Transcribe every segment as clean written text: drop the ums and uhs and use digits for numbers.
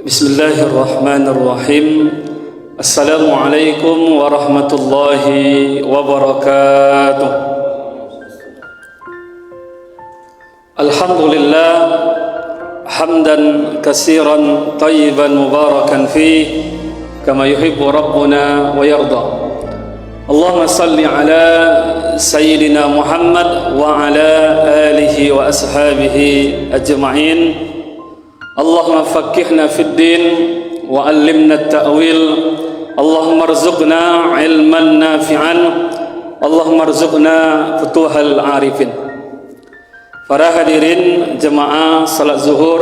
Bismillahirrahmanirrahim. Assalamualaikum warahmatullahi wabarakatuh. Alhamdulillah hamdan katsiran tayyiban mubarakan fih kama yuhibbu rabbuna wa yarda. Allahumma salli ala sayyidina Muhammad wa ala alihi wa ashabihi ajma'in. Allahumma faqqihna fid din wa 'allimna at-ta'wil. Allahumma arzuqna 'ilman nafi'an. Allahumma arzuqna futuhal 'arifin. Para hadirin jemaah salat zuhur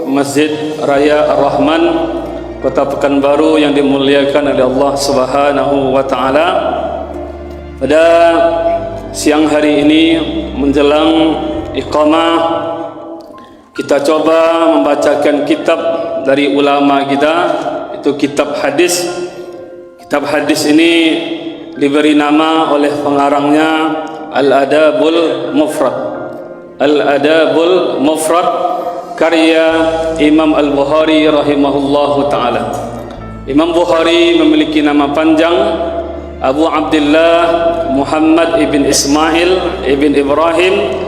Masjid Raya Ar-Rahman Kota Pekanbaru yang dimuliakan oleh Allah Subhanahu wa taala. Pada siang hari ini menjelang iqamah, kita coba membacakan kitab dari ulama kita, itu kitab hadis. Kitab hadis ini diberi nama oleh pengarangnya Al-Adabul Mufrad. Al-Adabul Mufrad karya Imam Al-Bukhari rahimahullahu ta'ala. Imam Bukhari memiliki nama panjang Abu Abdullah Muhammad ibn Ismail ibn Ibrahim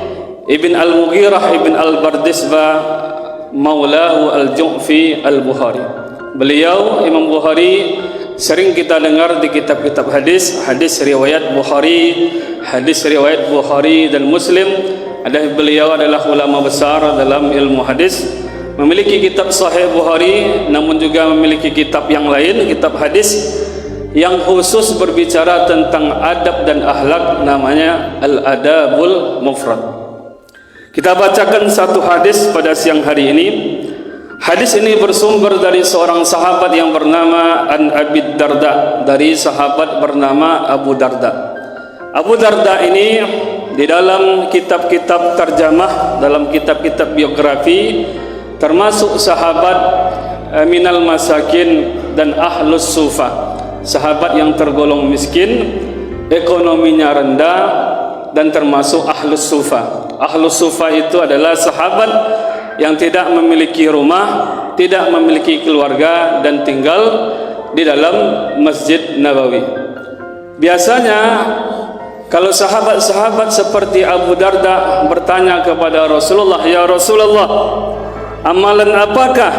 Ibn Al-Mughirah Ibn Al-Bardisbah Maulahu Al-Ju'fi Al-Bukhari. Beliau Imam Bukhari sering kita dengar di kitab-kitab hadis, hadis riwayat Bukhari, hadis riwayat Bukhari dan Muslim. Beliau adalah ulama besar dalam ilmu hadis, memiliki kitab Sahih Bukhari, namun juga memiliki kitab yang lain, kitab hadis yang khusus berbicara tentang adab dan akhlak, namanya Al-Adabul Mufrad. Kita bacakan satu hadis pada siang hari ini. Hadis ini bersumber dari seorang sahabat yang bernama An Abi Darda, dari sahabat bernama Abu Darda. Abu Darda ini di dalam kitab-kitab terjemah, dalam kitab-kitab biografi, termasuk sahabat minal masakin dan ahlus sufa, sahabat yang tergolong miskin, ekonominya rendah, dan termasuk ahlus sufa. Ahlus sufa itu adalah sahabat yang tidak memiliki rumah, tidak memiliki keluarga, dan tinggal di dalam Masjid Nabawi. Biasanya kalau sahabat-sahabat seperti Abu Darda bertanya kepada Rasulullah, "Ya Rasulullah, amalan apakah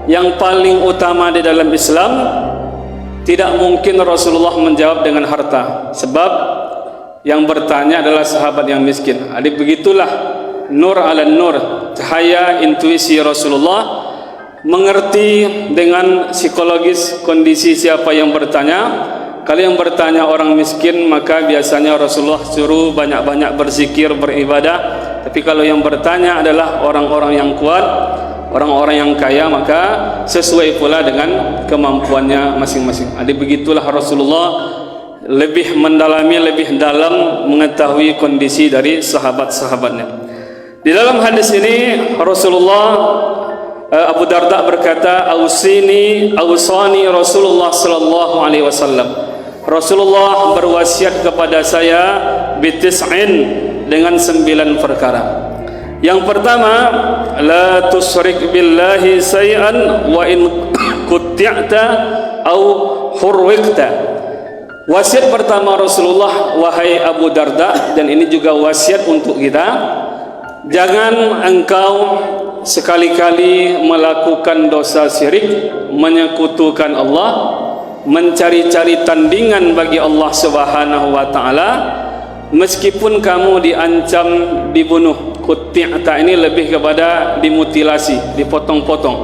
yang paling utama di dalam Islam?" Tidak mungkin Rasulullah menjawab dengan harta, sebab yang bertanya adalah sahabat yang miskin. Jadi begitulah nur ala nur, cahaya intuisi Rasulullah, mengerti dengan psikologis kondisi siapa yang bertanya. Kalau yang bertanya orang miskin, maka biasanya Rasulullah suruh banyak-banyak berzikir, beribadah. Tapi kalau yang bertanya adalah orang-orang yang kuat, orang-orang yang kaya, maka sesuai pula dengan kemampuannya masing-masing. Jadi begitulah Rasulullah lebih mendalami, lebih dalam mengetahui kondisi dari sahabat-sahabatnya. Di dalam hadis ini Rasulullah, Abu Darda berkata, "Ausani Rasulullah sallallahu alaihi wasallam." Rasulullah berwasiat kepada saya bitis'in, dengan 9 perkara. Yang pertama, la tusyrik billahi say'an wa in qutti'ta au hurwiqta. Wasiat pertama Rasulullah, wahai Abu Darda, dan ini juga wasiat untuk kita, jangan engkau sekali-kali melakukan dosa syirik, menyekutukan Allah, mencari-cari tandingan bagi Allah Subhanahu wa taala, meskipun kamu diancam dibunuh. Qutti'ta ini lebih kepada dimutilasi, dipotong-potong.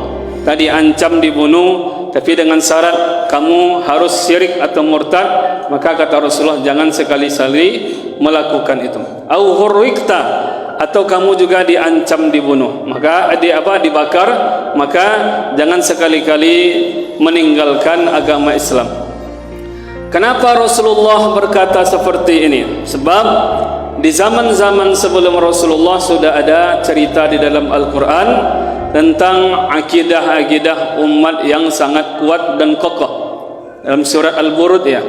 Tadi ancam dibunuh, tapi dengan syarat kamu harus syirik atau murtad, maka kata Rasulullah jangan sekali-kali melakukan itu. Au hurwikta, atau kamu juga diancam dibunuh, maka dibakar, maka jangan sekali-kali meninggalkan agama Islam. Kenapa Rasulullah berkata seperti ini? Sebab di zaman-zaman sebelum Rasulullah sudah ada cerita di dalam Al-Quran tentang akidah-akidah umat yang sangat kuat dan kokoh. Dalam surat Al-Burud ya,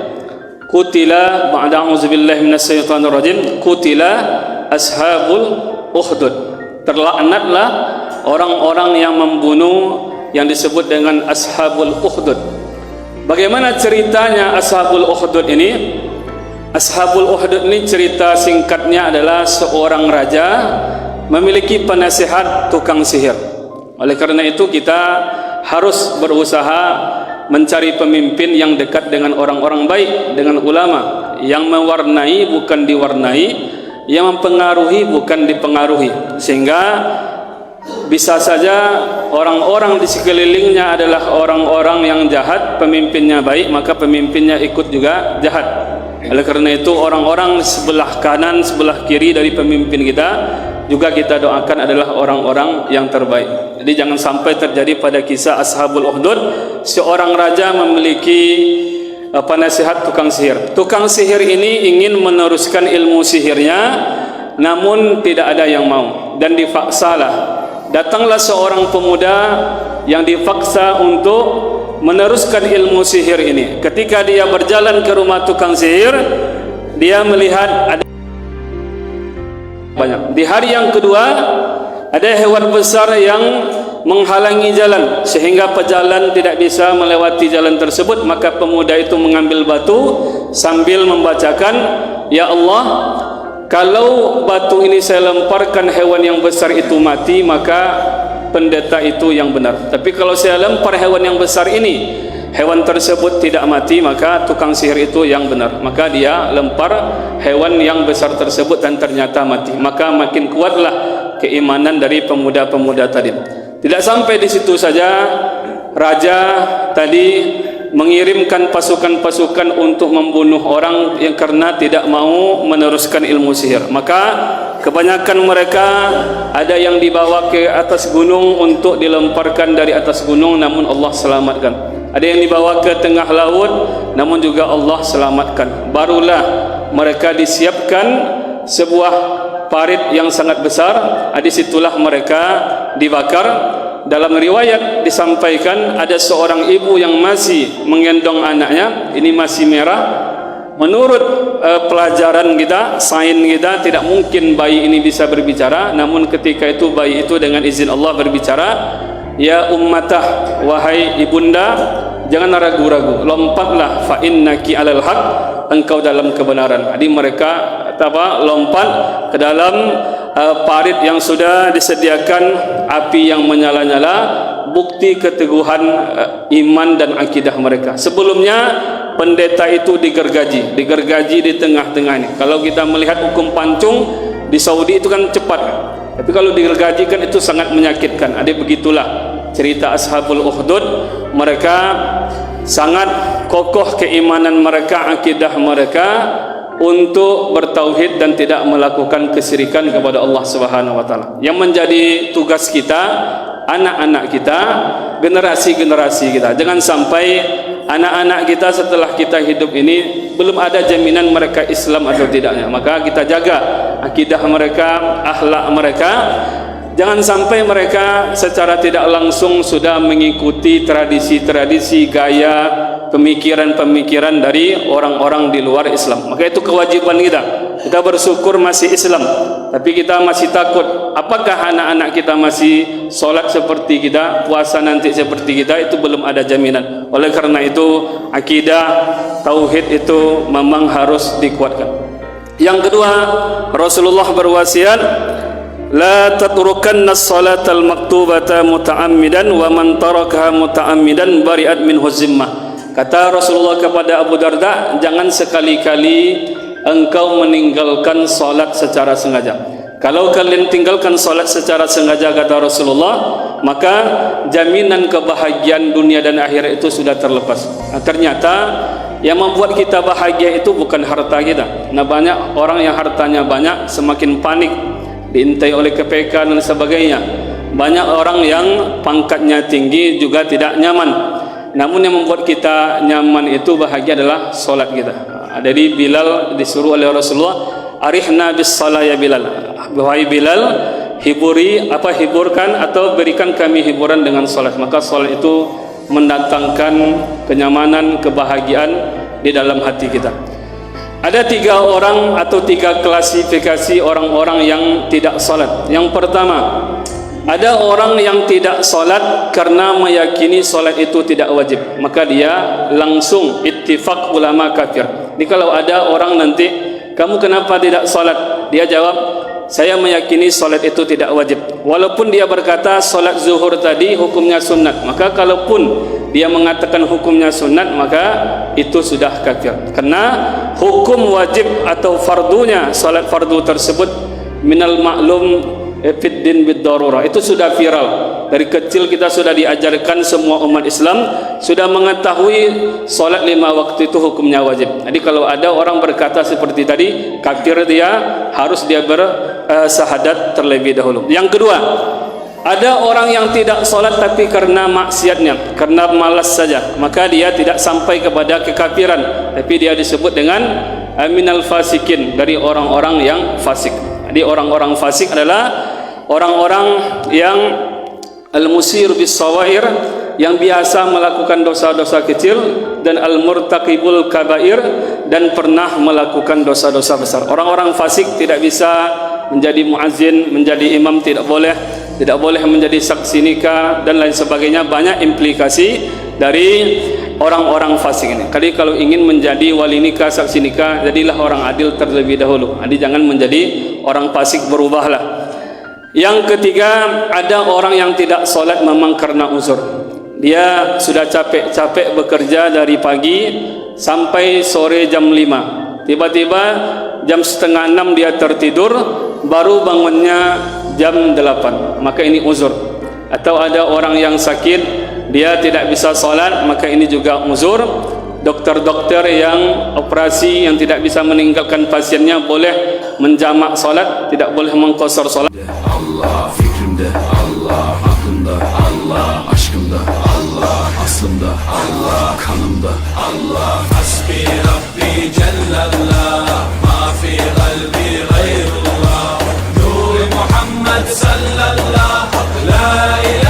Kutila ba'da a'udzubillahi minasyaitonir rajim, kutila ashabul ukhdud. Terlaknatlah orang-orang yang membunuh yang disebut dengan Ashabul Ukhdud. Bagaimana ceritanya Ashabul Ukhdud ini? Ashabul Ukhdud ini cerita singkatnya adalah seorang raja memiliki penasihat tukang sihir. Oleh karena itu kita harus berusaha mencari pemimpin yang dekat dengan orang-orang baik, dengan ulama, yang mewarnai bukan diwarnai, yang mempengaruhi bukan dipengaruhi, sehingga bisa saja orang-orang di sekelilingnya adalah orang-orang yang jahat, pemimpinnya baik, maka pemimpinnya ikut juga jahat. Oleh karena itu orang-orang sebelah kanan, sebelah kiri dari pemimpin kita juga kita doakan adalah orang-orang yang terbaik. Jadi jangan sampai terjadi pada kisah Ashabul Ukhdud, seorang raja memiliki penasihat tukang sihir. Tukang sihir ini ingin meneruskan ilmu sihirnya, namun tidak ada yang mau dan dipaksalah. Datanglah seorang pemuda yang dipaksa untuk meneruskan ilmu sihir ini. Ketika dia berjalan ke rumah tukang sihir, dia melihat ada banyak. Di hari yang kedua, ada hewan besar yang menghalangi jalan sehingga pejalan tidak bisa melewati jalan tersebut. Maka pemuda itu mengambil batu sambil membacakan, "Ya Allah, kalau batu ini saya lemparkan hewan yang besar itu mati, maka pendeta itu yang benar. Tapi kalau saya lempar hewan yang besar ini, hewan tersebut tidak mati, maka tukang sihir itu yang benar." Maka dia lempar hewan yang besar tersebut dan ternyata mati. Maka makin kuatlah keimanan dari pemuda-pemuda tadi. Tidak sampai di situ saja, raja tadi mengirimkan pasukan-pasukan untuk membunuh orang yang karena tidak mau meneruskan ilmu sihir. Maka kebanyakan mereka ada yang dibawa ke atas gunung untuk dilemparkan dari atas gunung, namun Allah selamatkan. Ada yang dibawa ke tengah laut, namun juga Allah selamatkan. Barulah mereka disiapkan sebuah parit yang sangat besar. Di situlah mereka dibakar. Dalam riwayat disampaikan ada seorang ibu yang masih menggendong anaknya, ini masih merah. Menurut pelajaran kita, sains kita, tidak mungkin bayi ini bisa berbicara. Namun ketika itu bayi itu dengan izin Allah berbicara, "Ya ummatah, wahai ibunda, jangan ragu-ragu, lompatlah, fa innaki alal haq, engkau dalam kebenaran." Jadi mereka lompat ke dalam parit yang sudah disediakan api yang menyala-nyala, bukti keteguhan iman dan akidah mereka. Sebelumnya pendeta itu digergaji di tengah-tengah ini. Kalau kita melihat hukum pancung di Saudi itu kan cepat, tapi kalau digergaji kan itu sangat menyakitkan. Begitulah cerita Ashabul Ukhdud. Mereka sangat kokoh keimanan mereka, akidah mereka untuk bertauhid dan tidak melakukan kesyirikan kepada Allah Subhanahu wa taala. Yang menjadi tugas kita, anak-anak kita, generasi-generasi kita, jangan sampai anak-anak kita setelah kita hidup ini belum ada jaminan mereka Islam atau tidaknya. Maka kita jaga akidah mereka, akhlak mereka. Jangan sampai mereka secara tidak langsung sudah mengikuti tradisi-tradisi, gaya, pemikiran-pemikiran dari orang-orang di luar Islam. Maka itu kewajiban kita. Kita bersyukur masih Islam, tapi kita masih takut. Apakah anak-anak kita masih solat seperti kita, puasa nanti seperti kita? Itu belum ada jaminan. Oleh karena itu, akidah, tauhid itu memang harus dikuatkan. Yang kedua, Rasulullah berwasiat, "La tatrukanna as-salatal maktubata muta'ammidan wa man tarakaha muta'ammidan bari'at minhu zimmah." Kata Rasulullah kepada Abu Darda, jangan sekali-kali engkau meninggalkan salat secara sengaja. Kalau kalian tinggalkan salat secara sengaja, kata Rasulullah, maka jaminan kebahagiaan dunia dan akhirat itu sudah terlepas. Ternyata yang membuat kita bahagia itu bukan harta kita. Banyak orang yang hartanya banyak semakin panik, diintai oleh KPK dan sebagainya. Banyak orang yang pangkatnya tinggi juga tidak nyaman. Namun yang membuat kita nyaman itu bahagia adalah solat kita. Jadi Bilal disuruh oleh Rasulullah, "Arihna bis shalah ya Bilal." Wahai Bilal, hiburkan atau berikan kami hiburan dengan solat. Maka solat itu mendatangkan kenyamanan, kebahagiaan di dalam hati kita. Ada 3 orang atau 3 klasifikasi orang-orang yang tidak salat. Yang pertama, Ada orang yang tidak solat karena meyakini solat itu tidak wajib, maka dia langsung ittifaq ulama kafir. Jadi kalau ada orang nanti, kamu kenapa tidak solat? Dia jawab, saya meyakini solat itu tidak wajib. Walaupun dia berkata solat zuhur tadi hukumnya sunat, maka kalaupun dia mengatakan hukumnya sunat, maka itu sudah kafir. Karena hukum wajib atau fardunya solat fardu tersebut minal ma'lum fid din bid darurah, itu sudah viral. Dari kecil kita sudah diajarkan, semua umat Islam sudah mengetahui solat 5 waktu itu hukumnya wajib. Jadi kalau ada orang berkata seperti tadi, kafir, dia harus dia bersyahadat terlebih dahulu. Yang kedua, ada orang yang tidak solat tapi karena maksiatnya, karena malas saja, maka dia tidak sampai kepada kekafiran, tapi dia disebut dengan minal fasikin, dari orang-orang yang fasik. Jadi orang-orang fasik adalah orang-orang yang al-musir bis sawair, yang biasa melakukan dosa-dosa kecil, dan al-murtaqibul kabair, dan pernah melakukan dosa-dosa besar. Orang-orang fasik tidak bisa menjadi muazzin, menjadi imam, tidak boleh menjadi saksi nikah dan lain sebagainya. Banyak implikasi dari orang-orang fasik ini. Jadi kalau ingin menjadi wali nikah, saksi nikah, jadilah orang adil terlebih dahulu. Jadi jangan menjadi orang fasik, berubahlah. Yang ketiga, ada orang yang tidak solat memang karena uzur. Dia sudah capek-capek bekerja dari pagi sampai sore jam 5. Tiba-tiba jam setengah 6 dia tertidur, baru bangunnya jam 8. Maka ini uzur. Atau ada orang yang sakit, dia tidak bisa solat, maka ini juga uzur. Dokter-dokter yang operasi yang tidak bisa meninggalkan pasiennya boleh menjamak solat, tidak boleh mengqasar solat. Allah fikrimde, Allah aklımda, Allah aşkımda, Allah aslımda, Allah kanımda, Allah hasbi Rabbi Cellallah, ma fi kalbi gayrullah, Nur Muhammed sallallahu la ilahe